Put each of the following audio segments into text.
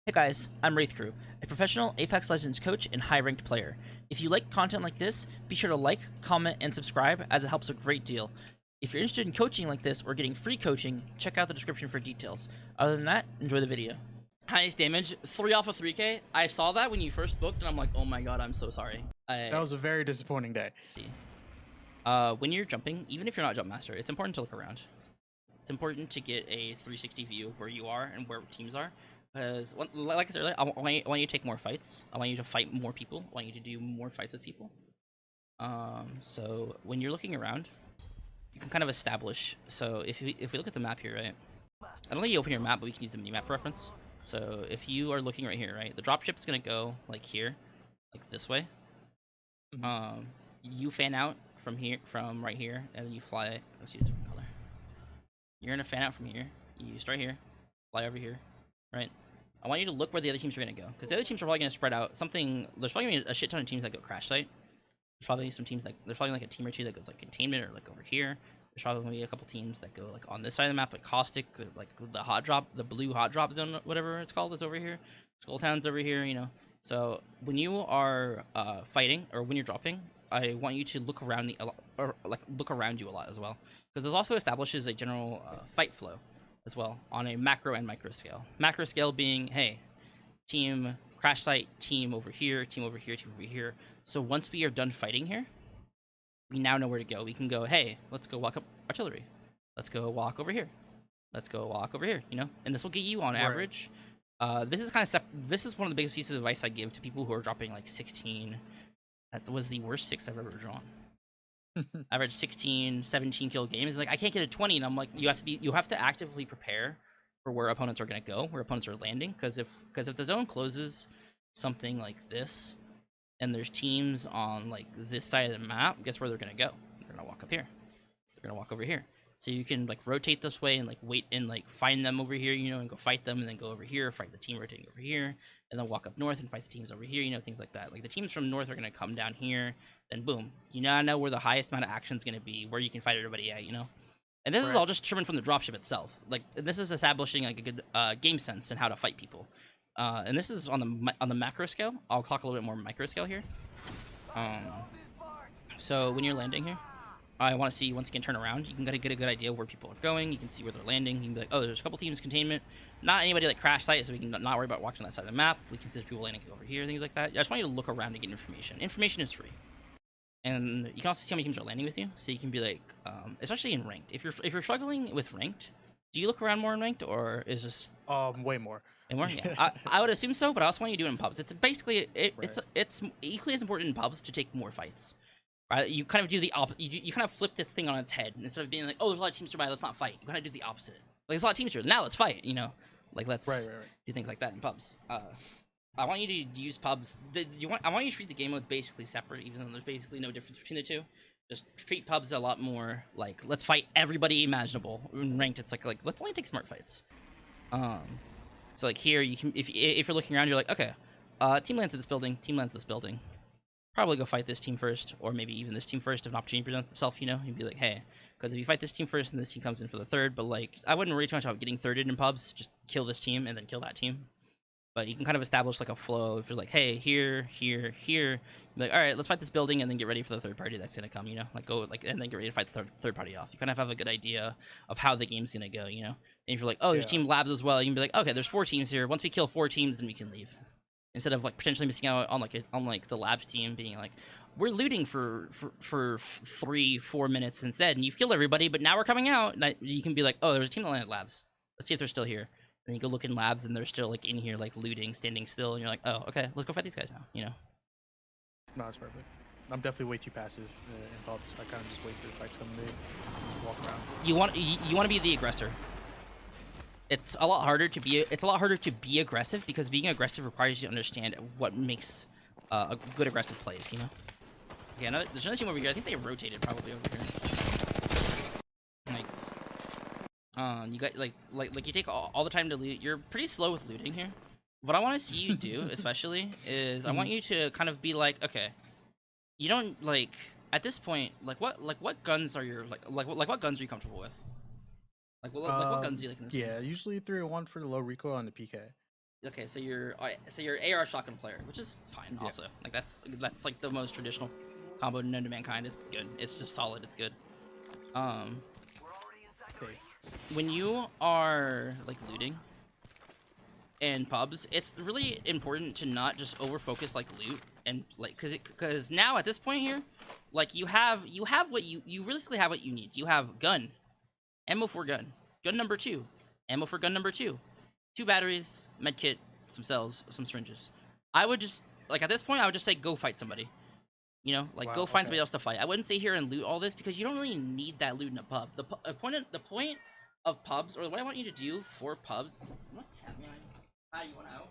Hey guys, I'm WraithCrew, a professional Apex Legends coach and high-ranked player. If you like content like this, be sure to like, comment, and subscribe as it helps a great deal. If you're interested in coaching like this or getting free coaching, check out the description for details. Other than that, enjoy the video. Highest damage, 3 off of 3k. I saw that when you first booked and I'm like, oh my god, I'm so sorry. That was a very disappointing day. When you're jumping, even if you're not jump master, it's important to look around. It's important to get a 360 view of where you are and where teams are. Because, like I said earlier, I want you to take more fights. I want you to fight more people. I want you to do more fights with people. So when you're looking around, you can kind of establish. So if we look at the map here, right? I don't think you open your map, but we can use the mini-map reference. So if you are looking right here, right, the dropship is gonna go like here, like this way. You fan out from here, from right here, and you fly. Let's use a different color. You're gonna fan out from here. You start here, fly over here, right? I want you to look where the other teams are going to go, because the other teams are probably going to spread out. There's probably going to be a shit ton of teams that go crash site. There's probably some teams there's probably like a team or two that goes like containment or like over here. There's probably going to be a couple teams that go like on this side of the map, like caustic, like the hot drop, the blue hot drop zone, whatever it's called, that's over here. Skulltown's over here, you know. So when you are fighting or when you're dropping, I want you to look around look around you a lot as well, because this also establishes a general fight flow as well on a macro and micro scale. Macro scale being, hey, team crash site, team over here, team over here, team over here. So once we are done fighting here, we now know where to go. We can go, hey, let's go walk up artillery. Let's go walk over here. Let's go walk over here, you know? And this will get you on average. This is one of the biggest pieces of advice I give to people who are dropping like 16. That was the worst 6 I've ever drawn. Average 16, 17 kill games. Like, I can't get a 20, and I'm like, you have to actively prepare for where opponents are gonna go, where opponents are landing. Because if the zone closes something like this, and there's teams on like this side of the map, guess where they're gonna go? They're gonna walk up here. They're gonna walk over here. So you can like rotate this way and like wait and like find them over here, you know, and go fight them, and then go over here, fight the team rotating over here, and then walk up north and fight the teams over here, you know, things like that. Like the teams from north are gonna come down here, then boom, you now know where the highest amount of action is gonna be, where you can fight everybody at, you know. And this is all just determined from the dropship itself. Like this is establishing like a good game sense and how to fight people. And this is on the macro scale. I'll talk a little bit more micro scale here. So when you're landing here, I want to see, once again, turn around. You can get a good idea of where people are going. You can see where they're landing. You can be like, oh, there's a couple teams containment. Not anybody like crash site, so we can not worry about walking on that side of the map. We can see there's people landing over here, things like that. I just want you to look around and get information. Information is free. And you can also see how many teams are landing with you, so you can be like, especially in ranked. If you're struggling with ranked, do you look around more in ranked, or is this way more? And more? Yeah, I would assume so, but I also want you to do it in pubs. It's basically it's equally as important in pubs to take more fights. Right? You kind of do the you kind of flip this thing on its head, and instead of being like, oh, there's a lot of teams nearby, let's not fight. You kind of do the opposite. Like, there's a lot of teams here, now let's fight. You know, like let's do things like that in pubs. I want you to use pubs. I want you to treat the game mode basically separate, even though there's basically no difference between the two. Just treat pubs a lot more like, let's fight everybody imaginable. In ranked, it's like let's only take smart fights. So like here, you can if you're looking around, you're like, okay, team lands at this building, team lands at this building. Probably go fight this team first, or maybe even this team first if an opportunity presents itself, you know? You'd be like, hey, because if you fight this team first and this team comes in for the third, but like, I wouldn't worry too much about getting thirded in pubs, just kill this team and then kill that team. But you can kind of establish like a flow. If you're like, hey, here, here, here, you're like, all right, let's fight this building and then get ready for the third party that's gonna come, you know? Like, go, like, and then get ready to fight the third party off. You kind of have a good idea of how the game's gonna go, you know? And if you're like, oh, there's team labs as well, you can be like, okay, there's 4 teams here. Once we kill 4 teams, then we can leave. Instead of like potentially missing out on like the labs team being like, we're looting for 3-4 minutes instead, and you've killed everybody, but now we're coming out. And you can be like, oh, there's a team that landed labs. Let's see if they're still here. And you go look in labs, and they're still like in here, like looting, standing still, and you're like, oh, okay, let's go fight these guys now. You know? No, it's perfect. I'm definitely way too passive in pubs. I kind of just wait for the fights come to me, walk around. You want to be the aggressor. It's a lot harder to be aggressive, because being aggressive requires you to understand what makes a good aggressive plays, you know? Okay, there's another team over here. I think they rotated probably over here. Like, you got like you take all the time to loot. You're pretty slow with looting here. What I want to see you do, especially, is I want you to kind of be like, okay, you don't like at this point, what guns are your what guns are you comfortable with? Like what guns do you like in this game? Yeah, usually 301 for the low recoil on the PK. Okay, so you're AR shotgun player, which is fine. Yeah. Also, like that's like the most traditional combo known to mankind. It's good. It's just solid. It's good. Um, Okay. when you are like looting in pubs, it's really important to not just over focus like loot and like because now at this point here, like you have what you realistically have what you need. You have gun, ammo for gun, gun number 2, ammo for gun number 2, 2 batteries, med kit, some cells, some syringes. I would just like at this point I would just say go fight somebody. You know, like Wow, go find okay. somebody else to fight. I wouldn't sit here and loot all this because you don't really need that loot in a pub. The point of pubs, or what I want you to do for pubs. What cat behind you? Hi, you want out?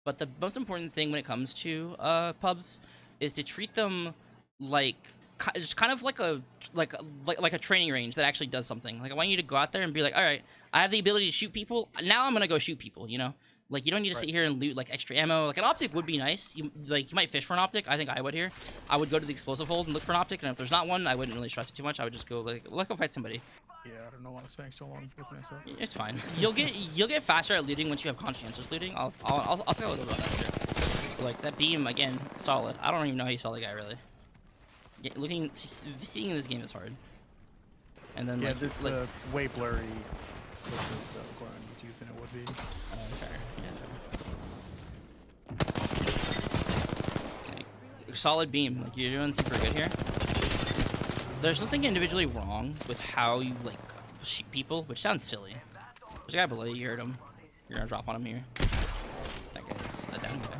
But the most important thing when it comes to pubs is to treat them like just kind of like a training range that actually does something. Like I want you to go out there and be like, all right, I have the ability to shoot people. Now I'm gonna go shoot people. You know, like you don't need to sit Right. here and loot like extra ammo. Like an optic would be nice. You might fish for an optic. I think I would here. I would go to the explosive hold and look for an optic, and if there's not one, I wouldn't really stress it too much. I would just go like let's go fight somebody. Yeah, I don't know why I'm spending so long looking at stuff. It's fine. You'll get faster at looting once you have conscientious looting. I'll talk a little bit about that later. Like that beam again, solid. I don't even know how you saw the guy really. Yeah, seeing in this game is hard. And then Yeah, like this like, way blurry with this going on YouTube than it would be. fair. Yeah, fair. Like, solid beam. Like you're doing super good here. There's nothing individually wrong with how you like shoot people, which sounds silly. There's a guy below you. You heard him. You're gonna drop on him here. That guy's a down guy.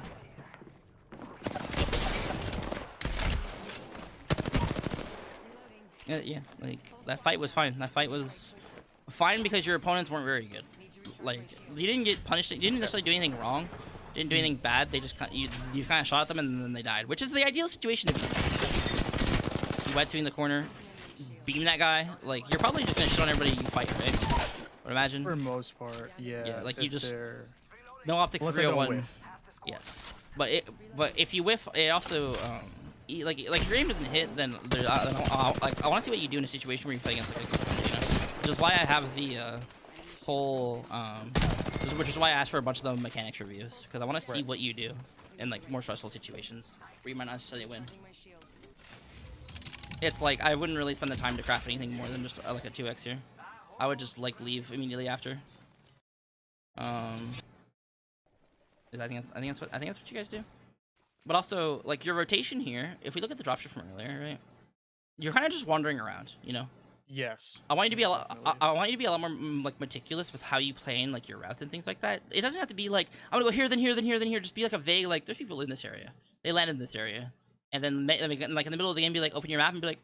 Yeah, like that fight was fine. That fight was fine because your opponents weren't very good. Like you didn't get punished. You didn't necessarily do anything wrong. Didn't do anything bad. They just you kind of shot at them and then they died, which is the ideal situation to be in. You wet in the corner, beam that guy. Like you're probably just gonna shit on everybody you fight, right? I would imagine. For the most part, yeah. Yeah, like you if just they're- no optic unless I don't 301. whiff. Yeah, but if you whiff, it also like if your aim doesn't hit, then like I want to see what you do in a situation where you play against like a good player, you know, which is why I have the whole which is why I asked for a bunch of the mechanics reviews because I want to see Right. what you do in like more stressful situations where you might not necessarily win. It's like I wouldn't really spend the time to craft anything more than just like a 2x here. I would just like leave immediately after. I think that's what you guys do. But also, like your rotation here, if we look at the dropship from earlier, right? You're kind of just wandering around, you know. Yes. I want you to be a lot. Definitely. I want you to be a lot more like meticulous with how you plan like your routes and things like that. It doesn't have to be like I'm gonna go here, then here, then here, then here. Just be like a vague like there's people in this area. They landed in this area, and then like in the middle of the game, be like open your map and be like,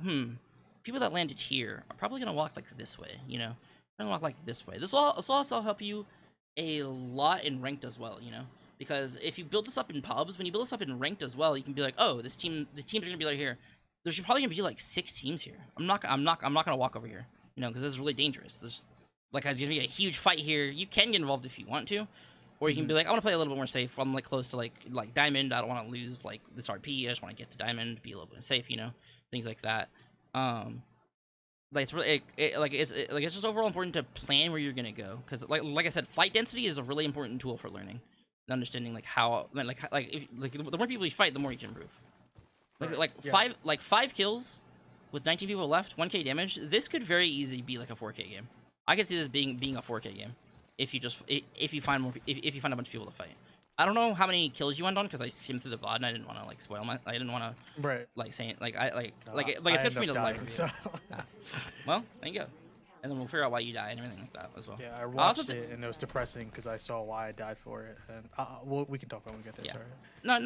people that landed here are probably gonna walk like this way, you know. They're gonna walk like this way. This will also help you a lot in ranked as well, you know. Because if you build this up in pubs, when you build this up in ranked as well, you can be like, oh, the teams are gonna be like here. There's probably gonna be like 6 teams here. I'm not gonna walk over here, you know, because this is really dangerous. There's like there's gonna be a huge fight here. You can get involved if you want to, or you can be like, I want to play a little bit more safe. I'm like close to like diamond. I don't want to lose like this RP. I just want to get to diamond, be a little bit safe, you know, things like that. Like it's really it's just overall important to plan where you're gonna go because like I said, fight density is a really important tool for learning and understanding like how if the more people you fight, the more you can improve. Right. Yeah. 5 kills with 19 people left, 1k damage. This could very easily be like a 4k game. I could see this being a 4k game if you find if you find a bunch of people to fight. I don't know how many kills you went on because I skimmed through the VOD and I didn't want to like spoil I didn't want to Right. like say it it's I good for me end to up like dying, review. so. Well, there you go. And then we'll figure out why you die and everything like that as well. Yeah, I also watched it and it was depressing because I saw why I died for it, and we can talk when we get there. Yeah. Sorry.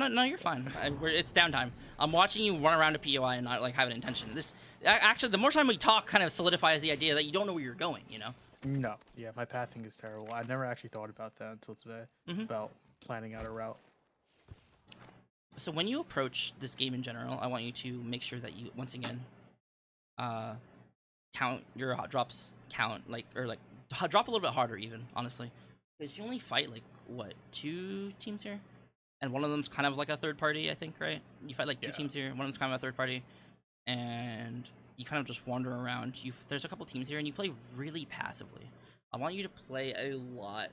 No, you're fine. It's downtime. I'm watching you run around a POI and not like have an intention. Actually, the more time we talk, kind of solidifies the idea that you don't know where you're going. You know. No, yeah, my pathing is terrible. I never actually thought about that until today, about planning out a route. So when you approach this game in general, I want you to make sure that you once again, count your hot drops. Drop a little bit harder even, honestly, because you only fight like what 2 teams here, and one of them's kind of like a third party, I think, right? You fight like 2 teams here, one of them's kind of a third party, and you kind of just wander around. There's a couple teams here, and you play really passively. I want you to play a lot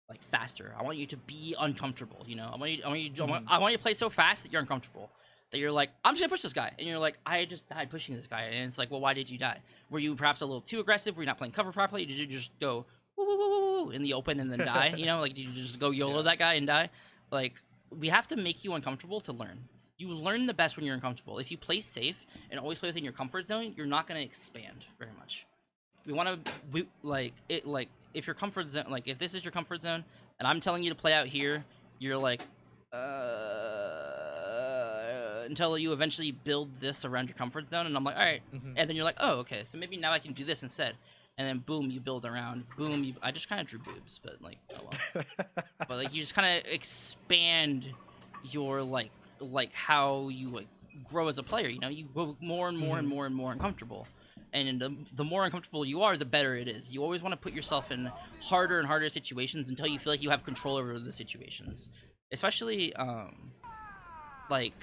like faster. I want you to be uncomfortable. You know, I want you Mhm. I want you to play so fast that you're uncomfortable. That you're like, I'm just gonna push this guy, and you're like, I just died pushing this guy, and it's like, well, why did you die? Were you perhaps a little too aggressive? Were you not playing cover properly? Did you just go woo, woo, woo, woo, woo in the open and then die? You know, like did you just go YOLO Yeah. that guy and die? Like we have to make you uncomfortable to learn. You learn the best when you're uncomfortable. If you play safe and always play within your comfort zone, you're not gonna expand very much. We want to like if your comfort zone, like if this is your comfort zone and I'm telling you to play out here, you're like until you eventually build this around your comfort zone, and I'm like, all right, Mhm. and then you're like, oh, okay, so maybe now I can do this instead, and then boom, you build around, boom, I just kind of drew boobs, but like, oh well, but like you just kind of expand your like how you like grow as a player. You know, you grow more and more and Mhm. more and more uncomfortable, and the more uncomfortable you are, the better it is. You always want to put yourself in harder and harder situations until you feel like you have control over the situations, especially like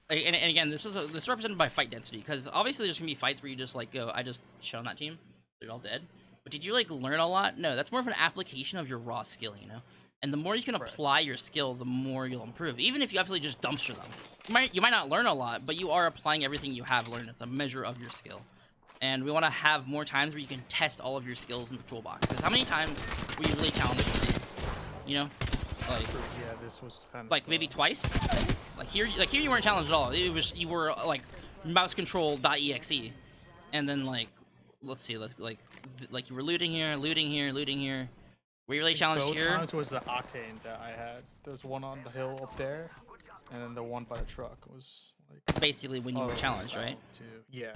and again, this is represented by fight density, because obviously there's gonna be fights where you just like go, I just shit on that team, they're all dead. But did you like learn a lot? No, that's more of an application of your raw skill, you know. And the more you can Right. apply your skill, the more you'll improve. Even if you absolutely just dumpster them, you might not learn a lot, but you are applying everything you have learned. It's a measure of your skill. And we want to have more times where you can test all of your skills in the toolbox. Because how many times were you really challenged? You know, like True, yeah, this was kind of like maybe twice. Like here you weren't challenged at all. It was you were like mouse control.exe, and then like let's see, like you were looting here, looting here, looting here. Were you really challenged both here? times was the octane that I had. There's one on the hill up there, and then the one by the truck was like Basically when you were it was challenged, right? too. Yeah,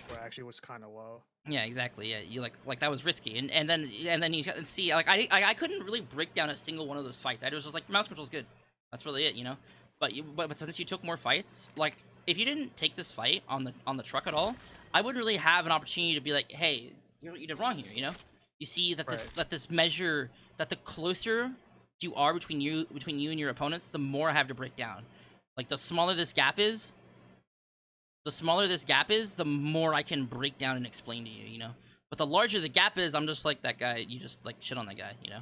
but actually was kind of low. Yeah, exactly. Yeah, you like that was risky, and then you see like I couldn't really break down a single one of those fights. I was just like mouse control's good. That's really it, you know. But since you took more fights, like if you didn't take this fight on the truck at all, I wouldn't really have an opportunity to be like, hey, you did wrong here, you know. You see that Right. this measure that the closer you are between you and your opponents, the more I have to break down. Like the smaller this gap is, the more I can break down and explain to you, you know. But the larger the gap is, I'm just like that guy. You just like shit on that guy, you know.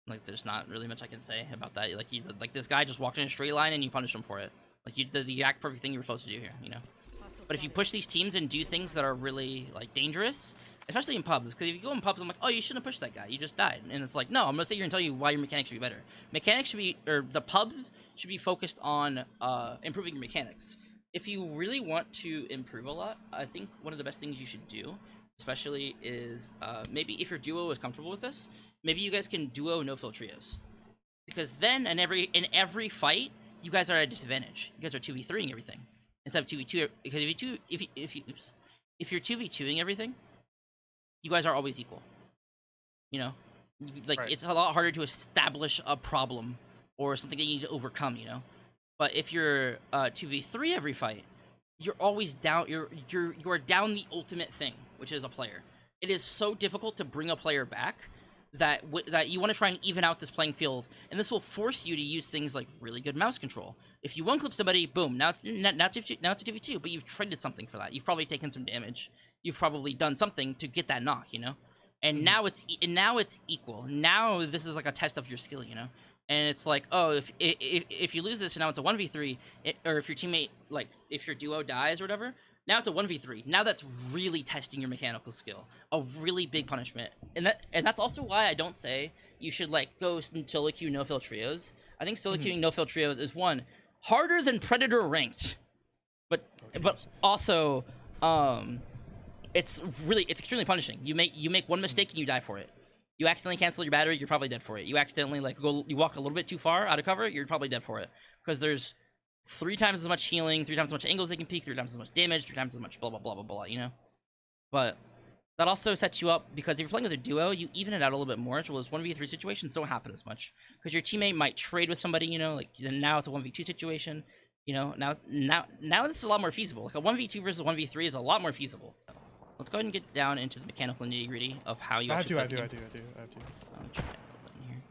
Like there's not really much I can say about that. Like like this guy just walked in a straight line and you punish him for it. Like you did the exact perfect thing you were supposed to do here, you know. But if you push these teams and do things that are really like dangerous, especially in pubs, because if you go in pubs, I'm like, oh, you shouldn't have pushed that guy. You just died, and it's like, no, I'm gonna sit here and tell you why your mechanics should be better. Mechanics should be, or the pubs should be focused on improving your mechanics. If you really want to improve a lot, I think one of the best things you should do, especially, is maybe if your duo is comfortable with this, maybe you guys can duo no-fill trios, because then in every fight, you guys are at a disadvantage. You guys are 2v3ing everything instead of 2v2. Because if you're 2v2ing everything, you guys are always equal. You know, like Right. it's a lot harder to establish a problem or something that you need to overcome. You know, but if you're 2v3 every fight, you're always down. You are down the ultimate thing, which is a player. It is so difficult to bring a player back that that you want to try and even out this playing field, and this will force you to use things like really good mouse control. If you one clip somebody, boom, now it's a 2v2, but you've traded something for that. You've probably taken some damage. You've probably done something to get that knock, you know. And Mhm. now it's equal. Now this is like a test of your skill, you know. And it's like, oh, if you lose this, and now it's a 1v3, or if your teammate, like if your duo dies or whatever, now it's a 1v3. Now that's really testing your mechanical skill. A really big punishment. And that's also why I don't say you should like go solo queue no-fill trios. I think solo queuing no-fill trios is one, harder than Predator ranked. But Oh, but jeez. also it's extremely punishing. You make one mistake and you die for it. You accidentally cancel your battery, you're probably dead for it. You accidentally you walk a little bit too far out of cover, you're probably dead for it. Because there's 3 times as much healing, 3 times as much angles they can peek, 3 times as much damage, 3 times as much blah blah blah blah blah, you know? But that also sets you up, because if you're playing with a duo, you even it out a little bit more, so those 1v3 situations don't happen as much. Because your teammate might trade with somebody, you know, like now it's a 1v2 situation, you know, now this is a lot more feasible. Like a 1v2 versus a 1v3 is a lot more feasible. Let's go ahead and get down into the mechanical nitty gritty of how you I actually do. play I the do. I game. do. I do. I have to. Try that button here.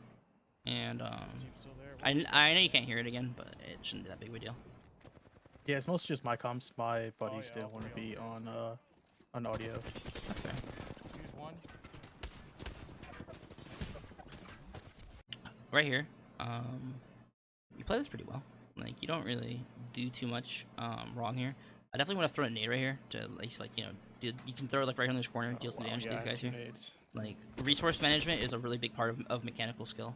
And I know you can't hear it again, but it shouldn't be that big of a deal. Yeah, it's mostly just my comms. My buddies yeah, still all want to three, be all on audio. That's fair. Use one. right here, you play this pretty well. Like, you don't really do too much wrong here. I definitely want to throw a nade right here to at least, like, you know, you can throw it like right here in this corner, deal some damage to these guys here. Nades. Like, resource management is a really big part of mechanical skill.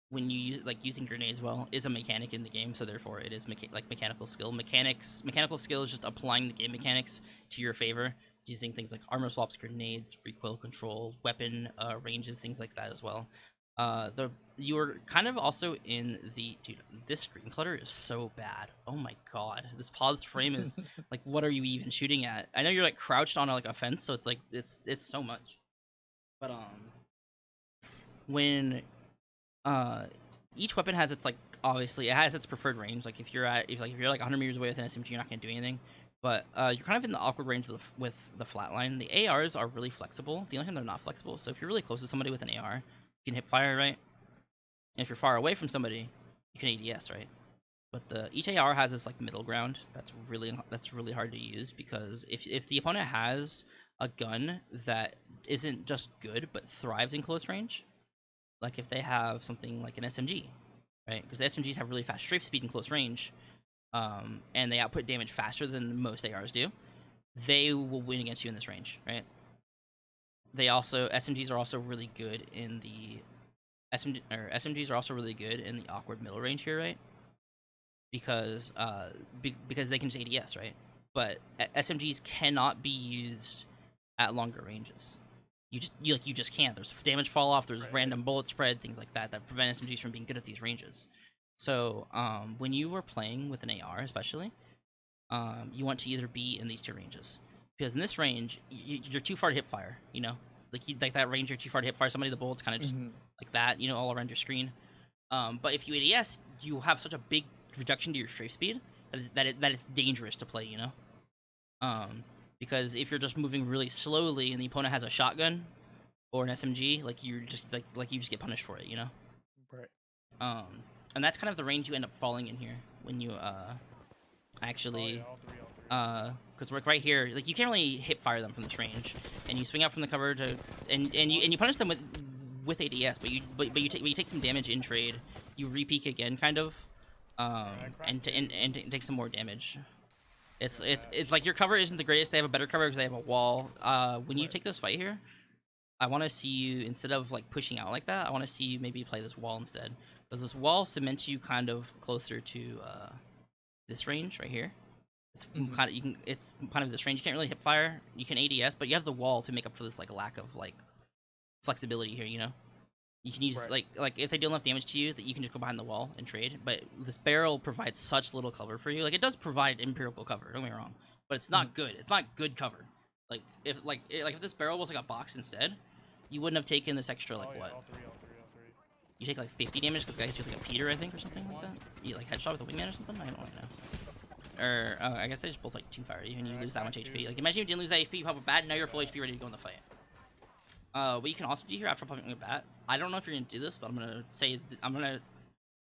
When you use, like, using grenades well is a mechanic in the game, so therefore it is mechanical skill. Mechanical skill is just applying the game mechanics to your favor, using things like armor swaps, grenades, recoil control, weapon ranges, things like that as well. You're kind of also in the dude. This screen clutter is so bad. Oh my god, this paused frame is like, what are you even shooting at? I know you're like crouched on like a fence, so it's like it's so much. But when each weapon has its, like, obviously it has its preferred range. Like if you're like 100 meters away with an SMG, you're not gonna do anything. But you're kind of in the awkward range with the flatline. The ARs are really flexible. The only time they're not flexible. So if you're really close to somebody with an AR, you can hip fire, right? And if you're far away from somebody, you can ADS, right? But each AR has this like middle ground that's really hard to use, because if the opponent has a gun that isn't just good but thrives in close range, like if they have something like an SMG, right? Because the SMGs have really fast strafe speed in close range, and they output damage faster than most ARs do, they will win against you in this range, right? SMGs are also really good in the SMGs are also really good in the awkward middle range here, right? Because because they can just ADS, right? But SMGs cannot be used at longer ranges. You just can't. There's damage fall off. There's random bullet spread, things like that prevent SMGs from being good at these ranges. So when you are playing with an AR, especially, you want to either be in these two ranges, because in this range you're too far to hip fire. You know, like that range you're too far to hip fire somebody. The bullets kind of just like that, you know, all around your screen. But if you ADS, you have such a big reduction to your strafe speed that it's dangerous to play. You know, because if you're just moving really slowly and the opponent has a shotgun or an SMG, like you're just like you just get punished for it. You know. Right. And that's kind of the range you end up falling in here when you actually because like right here, like you can't really hip fire them from this range, and you swing out from the cover to and you punish them with ADS, but you take some damage in trade, you repeak again kind of, and take some more damage. It's like your cover isn't the greatest. They have a better cover because they have a wall. When you take this fight here, I want to see you, instead of like pushing out like that, I want to see you maybe play this wall instead, because this wall cements you kind of closer to this range right here. It's it's kind of this range. You can't really hip fire. You can ADS, but you have the wall to make up for this like lack of like flexibility here. You know, you can use like if they deal enough damage to you, that you can just go behind the wall and trade. But this barrel provides such little cover for you. Like it does provide empirical cover. Don't get me wrong, but it's not good. It's not good cover. Like if if this barrel was like a box instead, you wouldn't have taken this extra like what? All three. You take like 50 damage because guy hits you with like a Peter, I think, or something like that. You like headshot with a wingman or something. I don't really know. Or I guess they just both like too fire you and you lose that much HP. Like imagine you didn't lose that HP, you pop a bat, now you're full HP ready to go in the fight. What you can also do here after popping a bat, I don't know if you're gonna do this, but I'm gonna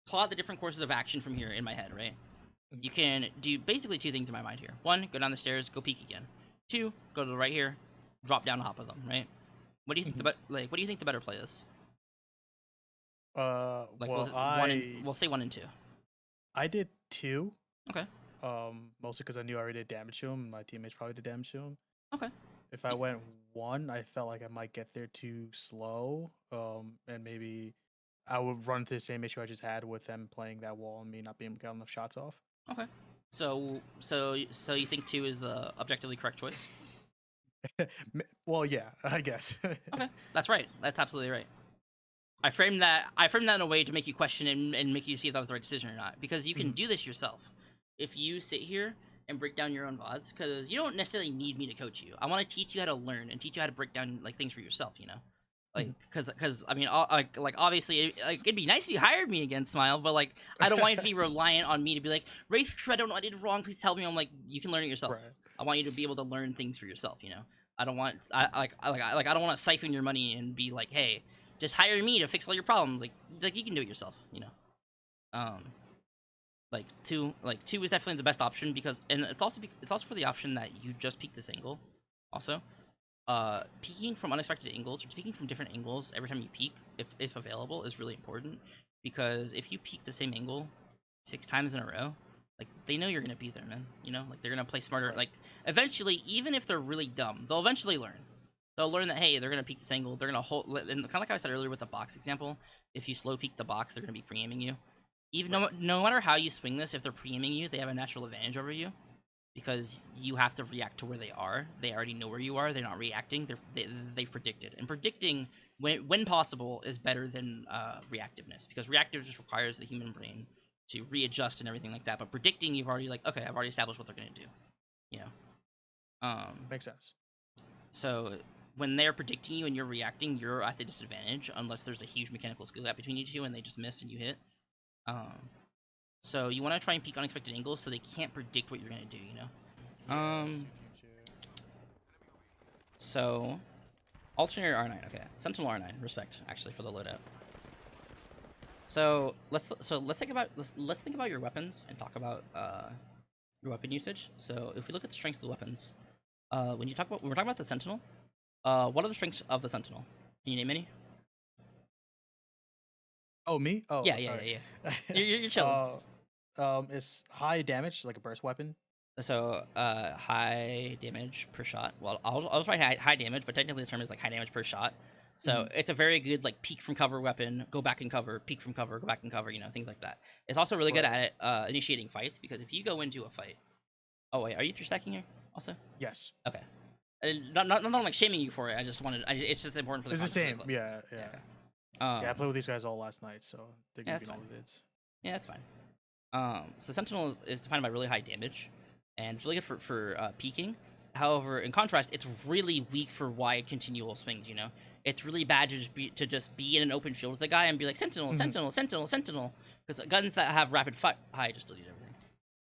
plot the different courses of action from here in my head, right? You can do basically two things in my mind here. One, go down the stairs, go peek again. Two, go to the right here, drop down on top of them, right? What do you think what do you think the better play is? Like we'll say 1 and 2. I did 2. Okay. Mostly because I knew I already did damage to him. My teammates probably did damage to him. Okay. If I went 1, I felt like I might get there too slow. And maybe I would run into the same issue I just had with them playing that wall and me not being able to get enough shots off. Okay. So you think 2 is the objectively correct choice? Well, yeah, I guess. Okay, that's right. That's absolutely right. I framed that in a way to make you question and make you see if that was the right decision or not. Because you can do this yourself. If you sit here and break down your own VODs, because you don't necessarily need me to coach you. I want to teach you how to learn and teach you how to break down like things for yourself. You know, like because I mean, like obviously, it'd be nice if you hired me again, Smile. But like, I don't want you to be reliant on me to be like, Wraith, I don't know, I did it wrong. Please help me. I'm like, you can learn it yourself. Right. I want you to be able to learn things for yourself. You know, I don't want I don't want to siphon your money and be like, hey, just hire me to fix all your problems. Like you can do it yourself, you know. Like two is definitely the best option because, and it's also for the option that you just peek this angle, also, peeking from unexpected angles or peeking from different angles every time you peek, if available, is really important, because if you peek the same angle 6 times in a row, like they know you're gonna be there, man. You know, like they're gonna play smarter. Right. Like eventually, even if they're really dumb, they'll eventually learn. They'll learn that hey, they're gonna peek this angle. They're gonna hold, and kind of like I said earlier with the box example. If you slow peek the box, they're gonna be pre-aiming you. Even no matter how you swing this, if they're pre-aiming you, they have a natural advantage over you, because you have to react to where they are. They already know where you are. They're not reacting. They've predicted, and predicting when possible is better than reactiveness, because reactiveness requires the human brain to readjust and everything like that. But predicting, you've already like, okay, I've already established what they're gonna do. You know, Makes sense. so when they're predicting you and you're reacting, you're at the disadvantage unless there's a huge mechanical skill gap between you two and they just miss and you hit. So you want to try and peek unexpected angles so they can't predict what you're gonna do. You know. So alternator R9. Okay, Sentinel R9. Respect actually for the loadout. So let's think about your weapons and talk about your weapon usage. So if we look at the strengths of the weapons, when we're talking about the Sentinel, what are the strengths of the Sentinel? Can you name any? Oh, me? Oh, Yeah. sorry. You're chilling. It's high damage, like a burst weapon. So high damage per shot. Well, I'll try high damage, but technically the term is like high damage per shot. So it's a very good like peek from cover weapon, go back and cover, peek from cover, go back and cover, you know, things like that. It's also really good Right. at initiating fights, because if you go into a fight. Oh wait, are you 3-stacking here also? Yes. Okay. Not like shaming you for it. I just wanted. It's just important for the. It's the context same. of the Yeah. clip. Yeah. Okay. Yeah. I played with these guys all last night, so they're Yeah, gonna that's be in all fine. the vids. Yeah, that's fine. So Sentinel is defined by really high damage, and it's really good for peeking. However, in contrast, it's really weak for wide continual swings. You know, it's really bad to just be in an open field with a guy and be like Sentinel, Sentinel, Sentinel, Sentinel, because guns that have rapid fire. I just deleted everything.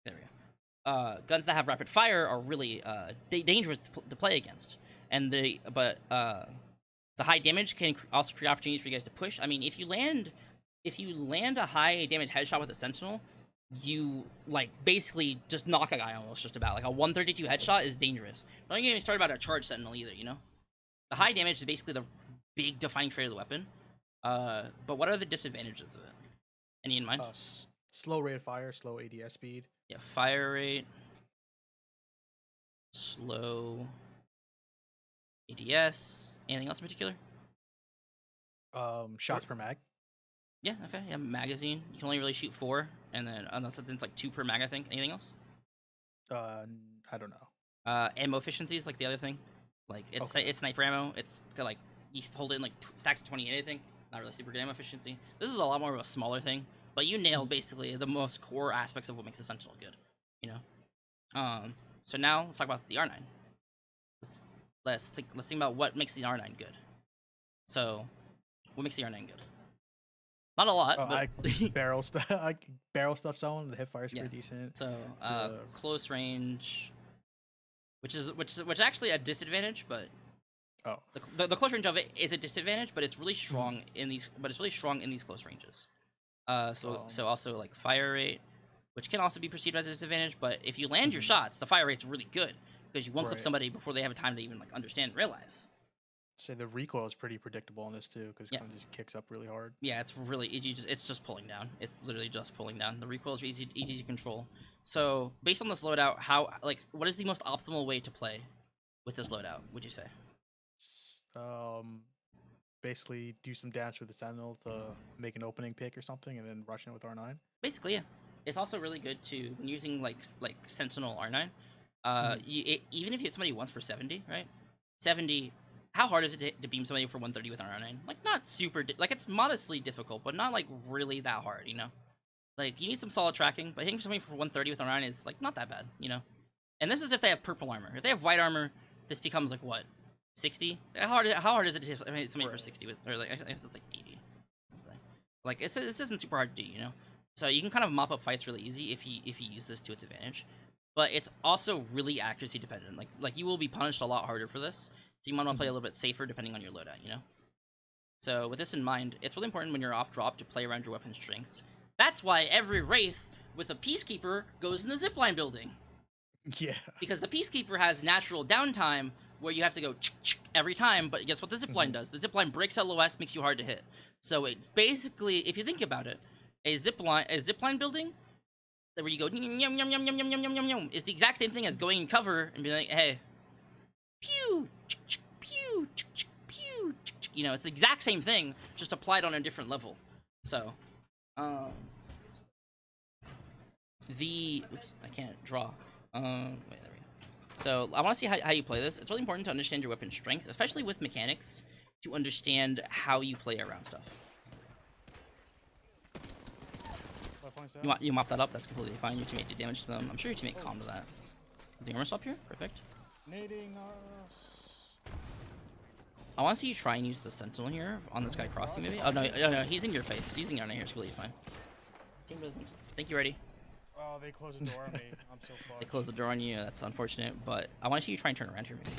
There we go. Guns that have rapid fire are really dangerous to play against, and the high damage can also create opportunities for you guys to push. I mean, if you land a high damage headshot with a Sentinel, you like basically just knock a guy almost just about. Like a 132 headshot is dangerous. Don't get me started about a charge Sentinel either. You know, the high damage is basically the big defining trait of the weapon. But what are the disadvantages of it? Any in mind? Slow rate of fire, slow ADS speed. Yeah, fire rate, slow ADS. Anything else in particular? Shots per mag. Yeah, okay. Yeah, magazine. You can only really shoot 4, and then unless it's like 2 per mag, I think. Anything else? I don't know. Ammo efficiency is like the other thing. Like it's Okay. it's sniper ammo. It's got, like you hold it in like stacks of 20 anything. Not really super good ammo efficiency. This is a lot more of a smaller thing, but you nailed basically the most core aspects of what makes the Sentinel good. You know. So now let's talk about the R9. Let's think about what makes the R9 good. So, what makes the R9 good? Not a lot, but barrel stuff. Barrel stuff selling. The hip fire is yeah. pretty decent. So close range, which is actually a disadvantage, but the close range of it is a disadvantage, but it's really strong in these. But it's really strong in these close ranges. So also like fire rate, which can also be perceived as a disadvantage. But if you land your shots, the fire rate's really good, because you one clip somebody before they have a time to even like understand and realize. So the recoil is pretty predictable on this too, because it kind of just kicks up really hard. Yeah, it's really easy. It's just pulling down. It's literally just pulling down. The recoil is easy to control. So based on this loadout, what is the most optimal way to play with this loadout? Would you say? Basically do some damage with the Sentinel to make an opening pick or something, and then rush in with R9. Basically, yeah. It's also really good to when using like Sentinel R9. Even if you hit somebody once for 70, right? 70. How hard is it to beam somebody for 130 with an R9? Like, not super, like, it's modestly difficult, but not, like, really that hard, you know? Like, you need some solid tracking, but hitting somebody for 130 with an R9 is, like, not that bad, you know? And this is if they have purple armor. If they have white armor, this becomes, like, what? 60? How hard is it to hit somebody for 60 with, or, like, I guess it's, like, 80. Like, this isn't super hard to do, you know? So you can kind of mop up fights really easy if you use this to its advantage. But it's also really accuracy dependent. Like you will be punished a lot harder for this. So you might want to play a little bit safer depending on your loadout, you know? So with this in mind, it's really important when you're off drop to play around your weapon strengths. That's why every Wraith with a Peacekeeper goes in the zipline building. Yeah. Because the Peacekeeper has natural downtime where you have to go every time, but guess what the zipline does? The zipline breaks LOS, makes you hard to hit. So it's basically, if you think about it, a zipline building where you go yum yum yum yum yum yum yum yum is the exact same thing as going in cover and being like, hey, pew, pew, pew, you know, it's the exact same thing, just applied on a different level. So, oops, I can't draw. Wait, there we go. So I want to see how you play this. It's really important to understand your weapon strength, especially with mechanics, to understand how you play around stuff. You mop that up, that's completely fine. Your teammate did damage to them. I'm sure your teammate calmed to that. The armor stop here? Perfect. Nading us. I want to see you try and use the sentinel here on this guy crossing, maybe? Oh, no, he's in your face. He's in your here, it's completely fine. Team doesn't. Think you ready? Oh, they closed the door on me. I'm so fucked. They closed the door on you, that's unfortunate, but I want to see you try and turn around here, maybe.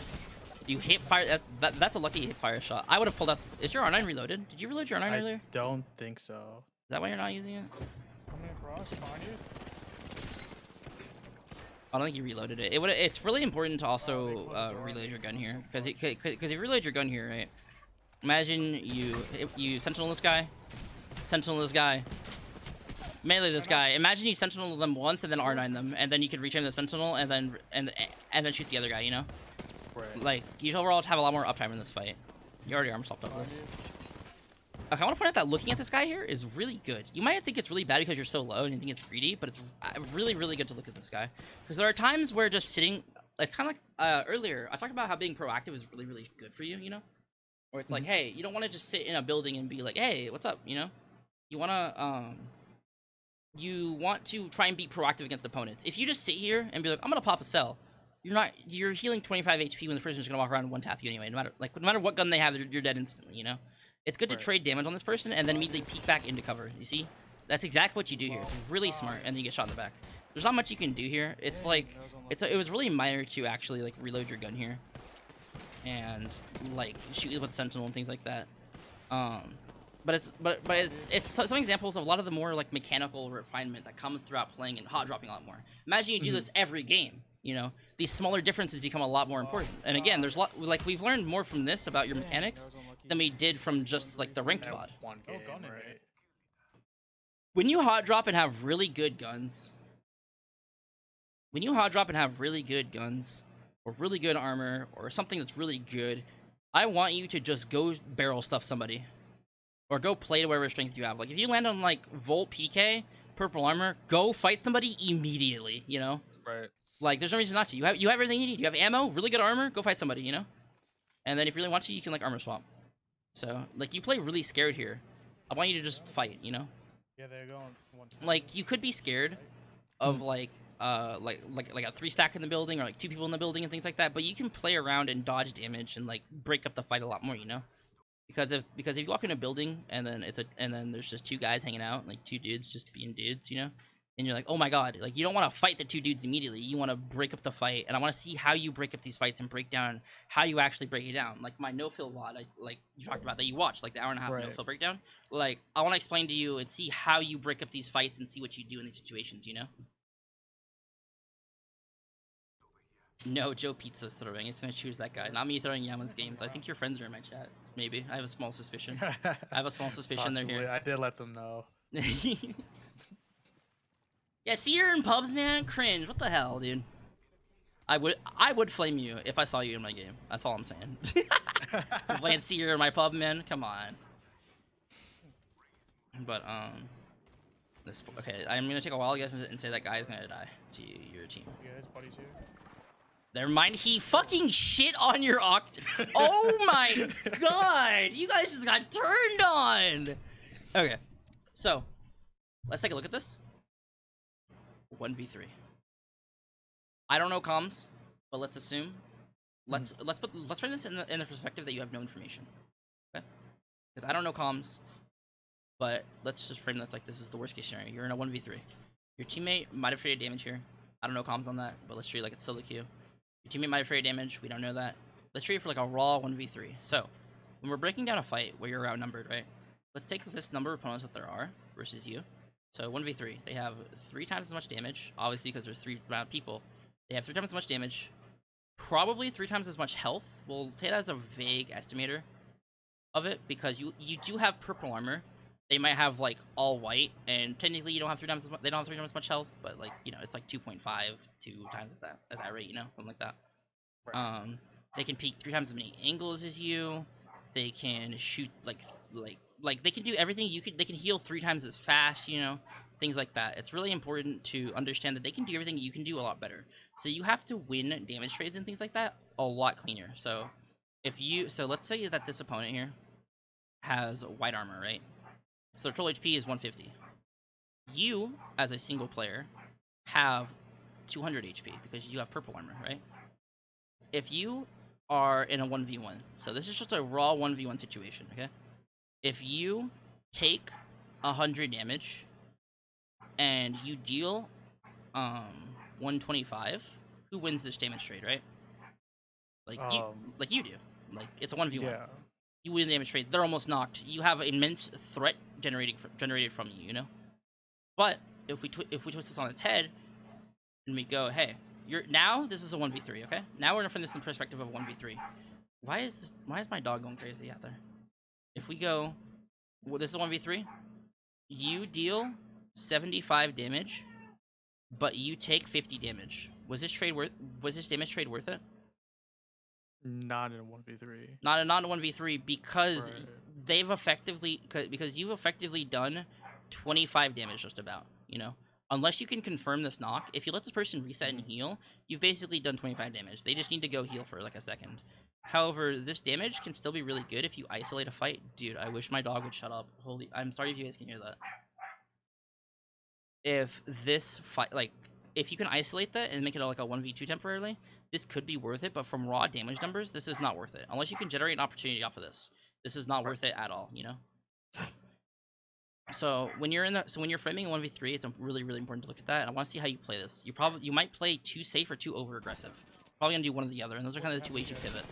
You hit fire, that's a lucky hit fire shot. I would have pulled up. Is your R9 reloaded? Did you reload your R9 earlier? I don't think so. Is that why you're not using it? Coming across, behind you. I don't think you reloaded it. It's really important to also reload your gun here, because if you reload your gun here, right? Imagine you sentinel this guy, melee this guy. Imagine you sentinel them once and then R9 them, and then you could reach him the sentinel and then shoot the other guy. You know, Right. like you overall have a lot more uptime in this fight. You already armor swapped up this. Okay, I want to point out that looking at this guy here is really good. You might think it's really bad because you're so low and you think it's greedy, but it's really, really good to look at this guy. Because there are times where just sitting, it's kind of like earlier, I talked about how being proactive is really, really good for you, you know? Or it's like, hey, you don't want to just sit in a building and be like, hey, what's up, you know? You want to try and be proactive against opponents. If you just sit here and be like, I'm going to pop a cell, you're healing 25 HP when the person's going to walk around and one tap you anyway. No matter what gun they have, you're dead instantly, you know? It's good to trade damage on this person and then immediately peek back into cover. You see? That's exactly what you do here. It's really smart, and then you get shot in the back. There's not much you can do here. It's like, it was really minor to actually like reload your gun here, and like shoot with Sentinel and things like that. But it's some examples of a lot of the more like mechanical refinement that comes throughout playing and hot dropping a lot more. Imagine you do this every game. You know, these smaller differences become a lot more important. And again, there's a lot, like we've learned more from this about your mechanics than we did from just like the ranked VOD. Right. When you hot drop and have really good guns, or really good armor, or something that's really good, I want you to just go barrel stuff somebody, or go play to whatever strength you have. Like if you land on like Volt PK, purple armor, go fight somebody immediately. You know, Right. like there's no reason not to. You have everything you need. You have ammo, really good armor, go fight somebody. You know, and then if you really want to, you can like armor swap. So like you play really scared here. I want you to just fight. You know. Yeah, they're going. Like you could be scared of like a 3-stack in the building or like 2 people in the building and things like that, but you can play around and dodge damage and like break up the fight a lot more, you know? Because if you walk in a building and then there's just 2 guys hanging out, like 2 dudes just being dudes, you know? And you're like, oh my god, like you don't want to fight the 2 dudes immediately. You want to break up the fight, and I want to see how you break up these fights and break down how you actually break it down. Like my no-fill VOD, like you talked about that you watched, like the 1.5 hour no-fill breakdown. Like I want to explain to you and see how you break up these fights and see what you do in these situations, you know? No, Joe Pizza's throwing. It's gonna choose that guy. Not me throwing Yaman's games. I think your friends are in my chat. Maybe. I have a small suspicion. I have a small suspicion they're here. I did let them know. Yeah, see you're in pubs, man. Cringe. What the hell, dude? I would flame you if I saw you in my game. That's all I'm saying. Playing Seer in my pub, man. Come on. But okay. I'm gonna take a while, guys, and say that guy is gonna die to your team. Yeah, his buddy's here. Never mind. He fucking shit on your oct. Oh my god! You guys just got turned on. Okay, so let's take a look at this. 1v3. I don't know comms, but let's assume. Let's frame this in the perspective that you have no information. Okay? Because I don't know comms, but let's just frame this like this is the worst case scenario. You're in a 1v3. Your teammate might have traded damage here. I don't know comms on that, but let's treat it like it's solo queue. Your teammate might have traded damage. We don't know that. Let's treat it for like a raw 1v3. So when we're breaking down a fight where you're outnumbered, right? Let's take this number of opponents that there are versus you. So 1v3, they have 3 times as much damage, obviously because there's 3 people. They have 3 times as much damage, probably 3 times as much health. We'll take that as a vague estimator of it because you do have purple armor. They might have like all white, and technically you don't have 3 times as much, they don't have 3 times as much health, but like, you know, it's like 2.5 2 times at that rate, you know, something like that. Right. They can peek 3 times as many angles as you. They can shoot like they can do everything you could. They can heal 3 times as fast, you know, things like that. It's really important to understand that they can do everything you can do a lot better. So you have to win damage trades and things like that a lot cleaner. So let's say that this opponent here has white armor, right? So their total HP is 150. You, as a single player, have 200 HP because you have purple armor, right? If you are in a 1v1, so this is just a raw 1v1 situation, okay? If you take 100 damage and you deal 125, who wins this damage trade, right? Like you do. Like it's a 1v1. Yeah. You win the damage trade. They're almost knocked. You have immense threat generated from you, you know? But if we twist this on its head and we go, hey, now this is a 1v3, okay? Now we're gonna frame this in the perspective of a 1v3. Why is my dog going crazy out there? If we go, well, this is a 1v3. You deal 75 damage, but you take 50 damage. Was this damage trade worth it? Not in a 1v3. Not a 1v3 because Right. because you've effectively done 25 damage just about, you know? Unless you can confirm this knock, if you let this person reset and heal, you've basically done 25 damage. They just need to go heal for like a second. However, this damage can still be really good if you isolate a fight. Dude, I wish my dog would shut up. Holy, I'm sorry if you guys can hear that. If this fight, like, if you can isolate that and make it like a 1v2 temporarily, this could be worth it, but from raw damage numbers, this is not worth it. Unless you can generate an opportunity off of this. This is not worth it at all, you know? So when you're framing 1v3, it's really, really important to look at that. I want to see how you play this. You might play too safe or too over aggressive. Probably gonna do one or the other, and those are kind of the 2 ways you pivot.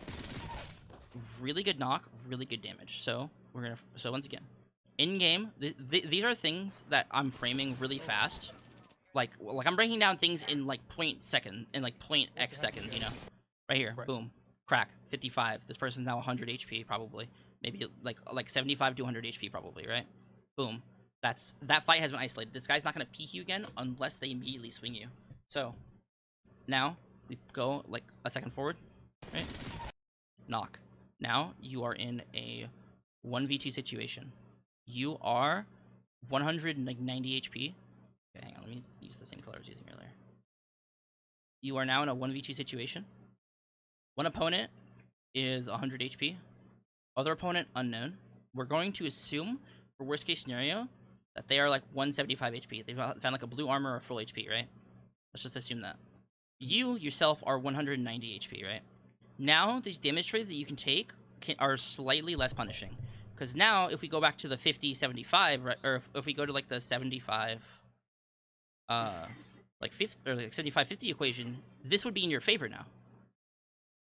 Really good knock, really good damage. So once again, in game, these are things that I'm framing really fast. Like I'm breaking down things in like 0.x seconds, you know? Right here, Right. boom, crack, 55. This person's now 100 HP probably, maybe like 75 to 100 HP probably, right? Boom. That fight has been isolated. This guy's not gonna peek you again unless they immediately swing you. So now we go like a second forward, right? Knock. Now you are in a 1v2 situation. You are 190 HP. Okay, hang on, let me use the same color I was using earlier. You are now in a 1v2 situation. One opponent is 100 HP. Other opponent, unknown. We're going to assume, for worst case scenario, that they are like 175 HP. They've found like a blue armor or full HP, right? Let's just assume that. You, yourself, are 190 HP, right? Now, these damage trades that you can take are slightly less punishing. Because now, if we go back to the 50, 75, right, or if we go to like the 75... like 50 or like 75-50 equation, this would be in your favor now.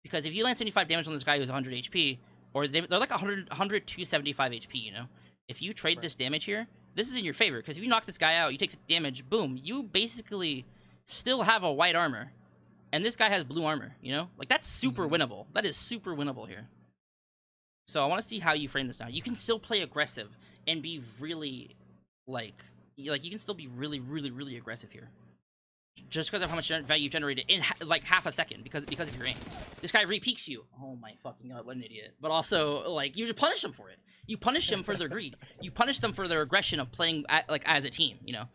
Because if you land 75 damage on this guy who's 100 HP, or they're like 100 to 75 HP, you know? If you trade this damage here, this is in your favor. Because if you knock this guy out, you take 50 damage, boom, you basically still have a white armor. And this guy has blue armor, you know? Like, that's super winnable. That is super winnable here. So I want to see how you frame this now. You can still play aggressive and be really, like you can still be really, really, really aggressive here. Just because of how much value you generated in like half a second because of your aim. This guy re-peeks you. Oh my fucking god, what an idiot. But also, like, you just punish them for it. You punish them for their greed. You punish them for their aggression of playing as a team, you know?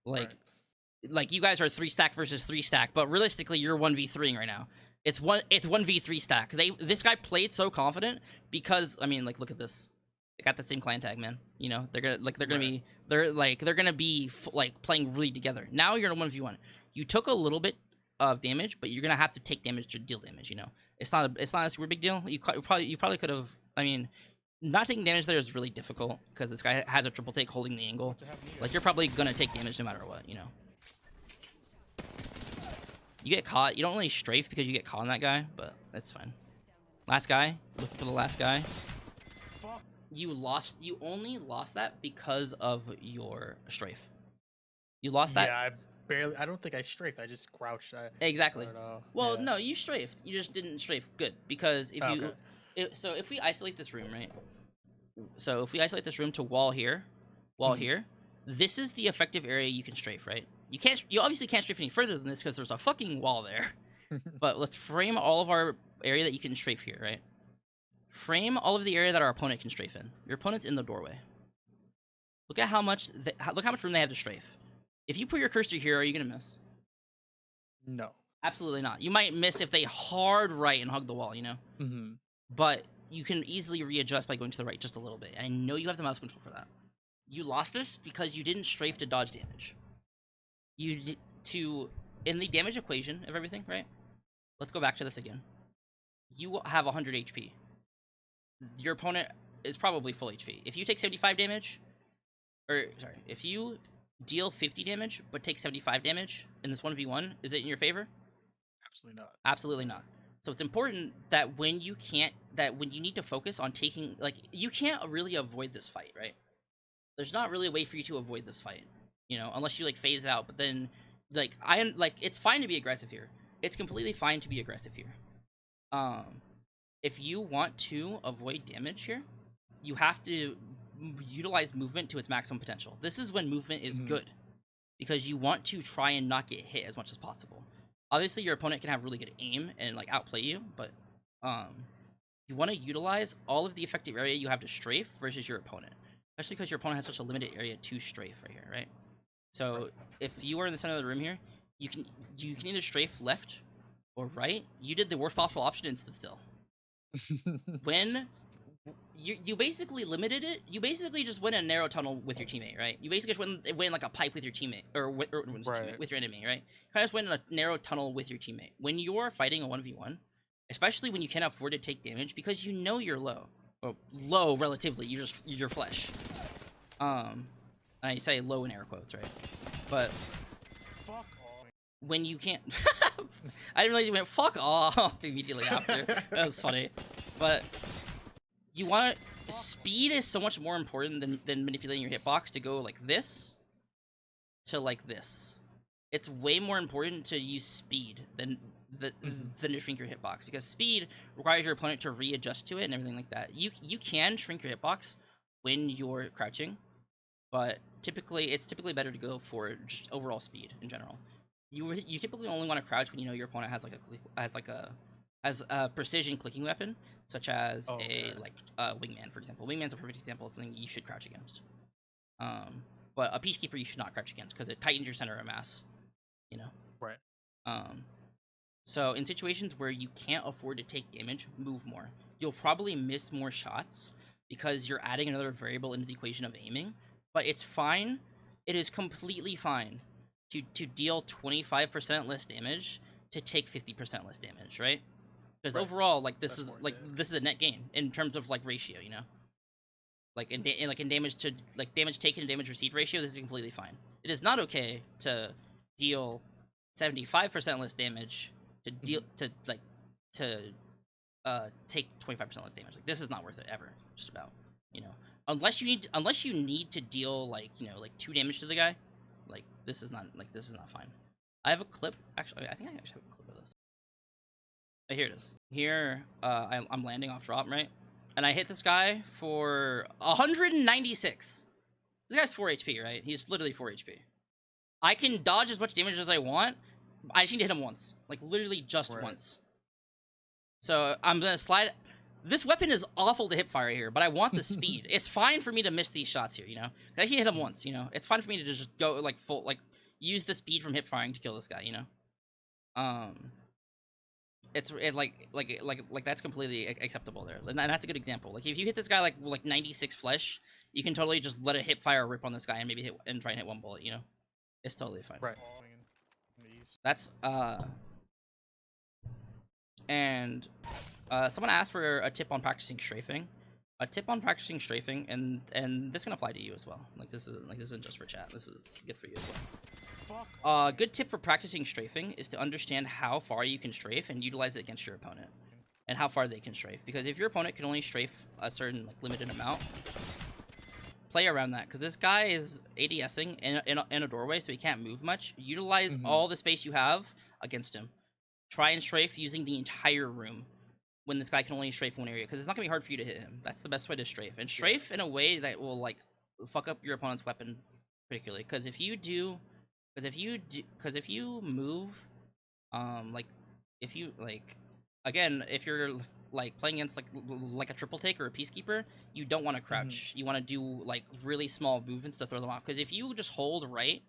Like you guys are 3-stack versus 3-stack, but realistically you're 1v3ing right now. It's 1v3 stack. This guy played so confident because, I mean, like, look at this. They got the same clan tag, man. You know, they're gonna be playing really together. Now you're in a 1v1. You took a little bit of damage, but you're gonna have to take damage to deal damage. You know, it's not a super big deal. You probably could have. I mean, not taking damage there is really difficult because this guy has a triple take holding the angle. Like, you're probably gonna take damage no matter what. You know, you get caught. You don't really strafe because you get caught on that guy, but that's fine. Last guy. Look for the last guy. You only lost that because of your strafe. You lost that. Yeah, I barely. I don't think I strafed. I just crouched. Exactly. Well, Yeah. no, you strafed. You just didn't strafe good because if you, Okay. so if we isolate this room, right? So if we isolate this room to wall here, Mhm. here, this is the effective area you can strafe, right? You can't. You obviously can't strafe any further than this because there's a fucking wall there. But let's frame all of our area that you can strafe here, right? Frame all of the area that our opponent can strafe in. Your opponent's in the doorway. Look at how much. Look how much room they have to strafe. If you put your cursor here, are you gonna miss? No. Absolutely not. You might miss if they hard right and hug the wall, you know? Mhm. But you can easily readjust by going to the right just a little bit. And I know you have the mouse control for that. You lost this because you didn't strafe to dodge damage. You did to in the damage equation of everything, right? Let's go back to this again. You have 100 HP. Your opponent is probably full HP. If you take 75 damage, or sorry, if you deal 50 damage but take 75 damage in this 1v1, is it in your favor? Absolutely not. Absolutely not. So it's important that when you need to focus on taking, like, you can't really avoid this fight, right? There's not really a way for you to avoid this fight, you know, unless you like phase out. But then, like, it's fine to be aggressive here. It's completely fine to be aggressive here. If you want to avoid damage here, you have to utilize movement to its maximum potential. This is when movement is good, because you want to try and not get hit as much as possible. Obviously, your opponent can have really good aim and like outplay you, but you want to utilize all of the effective area you have to strafe versus your opponent, especially because your opponent has such a limited area to strafe right here, right? So if you are in the center of the room here, you can either strafe left or right. You did the worst possible option and stood still. When you basically limited it, you basically just went in a narrow tunnel with your teammate, right? You basically just went in like a pipe with your teammate, with your enemy, right? Kind of just went in a narrow tunnel with your teammate. When you're fighting a 1v1, especially when you can't afford to take damage because you know you're low, or low relatively, you're flesh. I say low in air quotes, right? But Fuck off. when you can't, I didn't realize you went fuck off immediately after. That was funny, but you want speed is so much more important than manipulating your hitbox to go like this to like this. It's way more important to use speed than to shrink your hitbox, because speed requires your opponent to readjust to it and everything like that. You can shrink your hitbox when you're crouching, but it's typically better to go for just overall speed in general. You typically only want to crouch when you know your opponent has a precision clicking weapon, such as a wingman, for example. Wingman's a perfect example of something you should crouch against. But a peacekeeper you should not crouch against because it tightens your center of mass, you know. Right. So in situations where you can't afford to take damage, move more. You'll probably miss more shots because you're adding another variable into the equation of aiming, but it's fine. It is completely fine to deal 25% less damage to take 50% less damage, right? Because overall, like, this is a net gain in terms of like ratio, you know. Like in damage to damage taken and damage received ratio, this is completely fine. It is not okay to deal 75% less damage to deal take 25% less damage. Like, this is not worth it ever. Just about, you know, unless you need to deal like 2 damage to the guy. Like, this is not fine. I have a clip. Actually, I think I actually have a clip of this. Here it is. Here, I'm landing off drop, right? And I hit this guy for 196. This guy's 4 HP, right? He's literally 4 HP. I can dodge as much damage as I want. I just need to hit him once. Like, literally just once. So, I'm gonna slide. This weapon is awful to hipfire here, but I want the speed. It's fine for me to miss these shots here, you know? I can hit him once, you know? It's fine for me to just go, like, full, like, use the speed from hipfiring to kill this guy, you know? It's like that's completely acceptable there, and that's a good example. Like, if you hit this guy like 96 flesh, you can totally just let a hipfire rip on this guy and maybe try and hit 1 bullet, you know? It's totally fine. Right. That's and someone asked for a tip on practicing strafing. A tip on practicing strafing, and this can apply to you as well. This isn't just for chat. This is good for you as well. Good tip for practicing strafing is to understand how far you can strafe and utilize it against your opponent, and how far they can strafe. Because if your opponent can only strafe a certain limited amount, play around that because this guy is ADSing in a doorway, so he can't move much. Utilize all the space you have against him. Try and strafe using the entire room when this guy can only strafe one area because it's not gonna be hard for you to hit him. That's the best way to strafe, and strafe in a way that will like fuck up your opponent's weapon particularly. Because if you move, like if you like, again, if you're like playing against like a triple take or a peacekeeper, you don't want to crouch. You want to do like really small movements to throw them off. Because if you just hold right,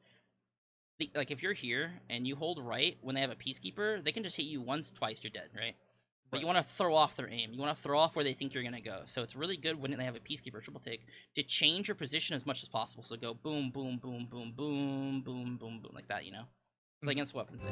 like if you're here and you hold right when they have a peacekeeper, they can just hit you once, twice, you're dead, right? But you want to throw off their aim. You want to throw off where they think you're gonna go. So it's really good when they have a peacekeeper triple take to change your position as much as possible. So go boom, boom, boom, boom, boom, boom, boom, boom, like that. You know, like against weapons.